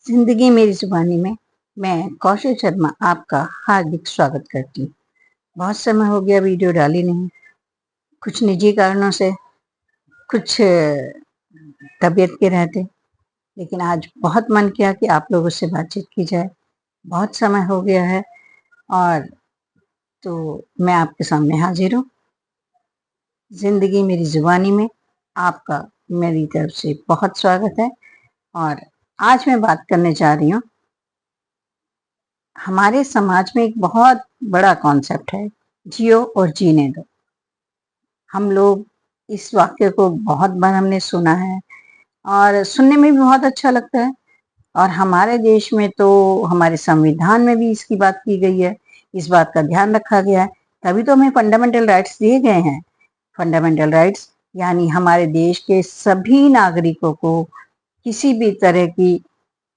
जिंदगी मेरी जुबानी में मैं कौशल शर्मा आपका हार्दिक स्वागत करती हूँ। बहुत समय हो गया वीडियो डाली नहीं, कुछ निजी कारणों से, कुछ तबीयत के रहते, लेकिन आज बहुत मन किया कि आप लोगों से बातचीत की जाए। बहुत समय हो गया है और तो मैं आपके सामने हाजिर हूँ। जिंदगी मेरी जुबानी में आपका मेरी तरफ से बहुत स्वागत है। और आज मैं बात करने जा रही हूँ, हमारे समाज में एक बहुत बड़ा कॉन्सेप्ट है, जियो और जीने दो। हम लोग इस वाक्य को बहुत बार हमने सुना है और सुनने में भी बहुत अच्छा लगता है। और हमारे देश में तो हमारे संविधान में भी इसकी बात की गई है, इस बात का ध्यान रखा गया है, तभी तो हमें फंडामेंटल राइट्स दिए गए हैं। फंडामेंटल राइट्स यानी हमारे देश के सभी नागरिकों को किसी भी तरह की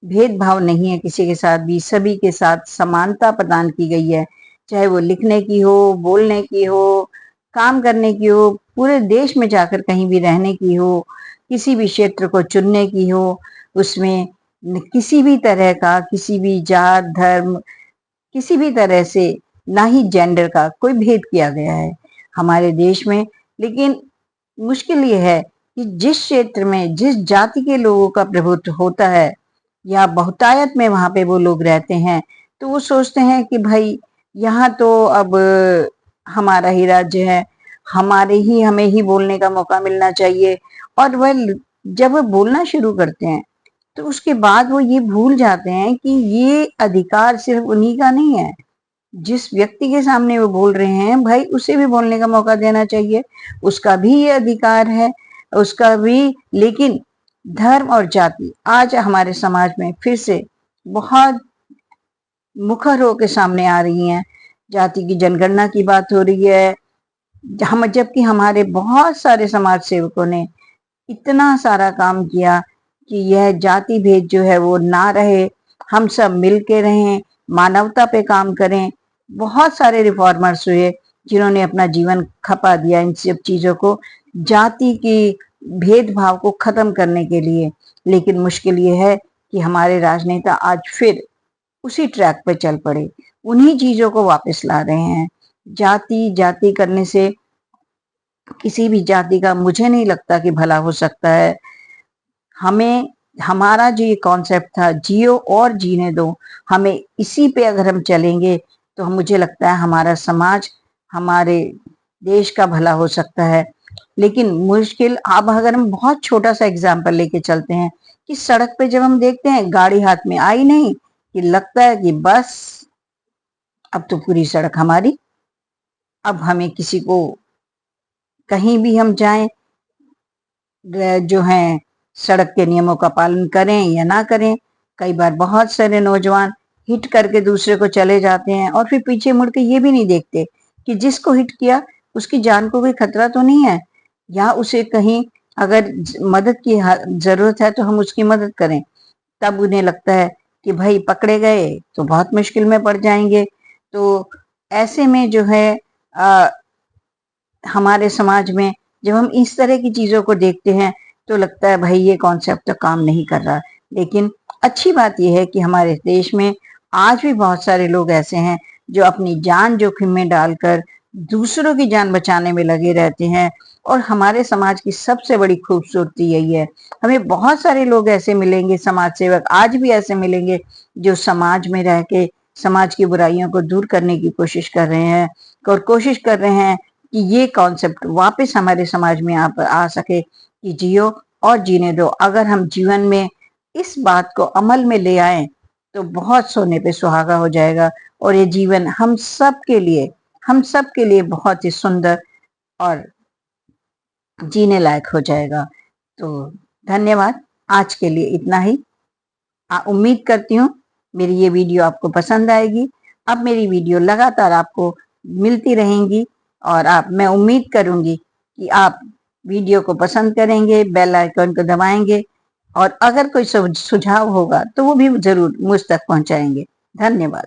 भेदभाव नहीं है, किसी के साथ भी सभी के साथ समानता प्रदान की गई है। चाहे वो लिखने की हो, बोलने की हो, काम करने की हो, पूरे देश में जाकर कहीं भी रहने की हो, किसी भी क्षेत्र को चुनने की हो, उसमें किसी भी तरह का, किसी भी जात धर्म, किसी भी तरह से ना ही जेंडर का कोई भेद किया गया है हमारे देश में। लेकिन मुश्किल ये है कि जिस क्षेत्र में जिस जाति के लोगों का प्रभुत्व होता है या बहुतायत में वहां पे वो लोग रहते हैं, तो वो सोचते हैं कि भाई यहाँ तो अब हमारा ही राज्य है, हमें ही बोलने का मौका मिलना चाहिए। और वह जब वो बोलना शुरू करते हैं तो उसके बाद वो ये भूल जाते हैं कि ये अधिकार सिर्फ उन्हीं का नहीं है। जिस व्यक्ति के सामने वो बोल रहे हैं, भाई उसे भी बोलने का मौका देना चाहिए, उसका भी ये अधिकार है, उसका भी। लेकिन धर्म और जाति आज हमारे समाज में फिर से बहुत मुखर होकर सामने आ रही हैं। जाति की जनगणना की बात हो रही है, हम जबकि हमारे बहुत सारे समाज सेवकों ने इतना सारा काम किया कि यह जाति भेद जो है वो ना रहे, हम सब मिल के रहें, मानवता पे काम करें। बहुत सारे रिफॉर्मर्स हुए जिन्होंने अपना जीवन खपा दिया इन सब चीजों को, जाति की भेदभाव को खत्म करने के लिए। लेकिन मुश्किल ये है कि हमारे राजनेता आज फिर उसी ट्रैक पे चल पड़े, उन्हीं चीजों को वापस ला रहे हैं। जाति जाति करने से किसी भी जाति का मुझे नहीं लगता कि भला हो सकता है। हमें हमारा जो ये कॉन्सेप्ट था, जियो और जीने दो, हमें इसी पे अगर हम चलेंगे तो मुझे लगता है हमारा समाज, हमारे देश का भला हो सकता है। लेकिन मुश्किल, अब अगर हम बहुत छोटा सा एग्जाम्पल लेके चलते हैं कि सड़क पे जब हम देखते हैं गाड़ी हाथ में आई नहीं कि लगता है कि बस अब तो पूरी सड़क हमारी, अब हमें किसी को कहीं भी हम जाएं जो है सड़क के नियमों का पालन करें या ना करें। कई बार बहुत सारे नौजवान हिट करके दूसरे को चले जाते हैं और फिर पीछे मुड़ के ये भी नहीं देखते कि जिसको हिट किया उसकी जान को कोई खतरा तो नहीं है, या उसे कहीं अगर मदद की जरूरत है तो हम उसकी मदद करें। तब उन्हें लगता है कि भाई पकड़े गए तो बहुत मुश्किल में पड़ जाएंगे। तो ऐसे में जो है हमारे समाज में जब हम इस तरह की चीजों को देखते हैं तो लगता है भाई ये कॉन्सेप्ट तो काम नहीं कर रहा। लेकिन अच्छी बात यह है कि हमारे देश में आज भी बहुत सारे लोग ऐसे हैं जो अपनी जान जोखिम में डालकर दूसरों की जान बचाने में लगे रहते हैं। और हमारे समाज की सबसे बड़ी खूबसूरती यही है, हमें बहुत सारे लोग ऐसे मिलेंगे, समाज सेवक आज भी ऐसे मिलेंगे जो समाज में रह के समाज की बुराइयों को दूर करने की कोशिश कर रहे हैं और कोशिश कर रहे हैं कि ये कॉन्सेप्ट वापस हमारे समाज में आ सके कि जियो और जीने दो। अगर हम जीवन में इस बात को अमल में ले आए तो बहुत सोने पे सुहागा हो जाएगा और ये जीवन हम सब के लिए बहुत ही सुंदर और जीने लायक हो जाएगा। तो धन्यवाद, आज के लिए इतना ही। उम्मीद करती हूँ मेरी ये वीडियो आपको पसंद आएगी। अब मेरी वीडियो लगातार आपको मिलती रहेंगी और मैं उम्मीद करूंगी कि आप वीडियो को पसंद करेंगे, बेल आइकन को दबाएंगे और अगर कोई सुझाव होगा तो वो भी जरूर मुझ तक पहुंचाएंगे। धन्यवाद।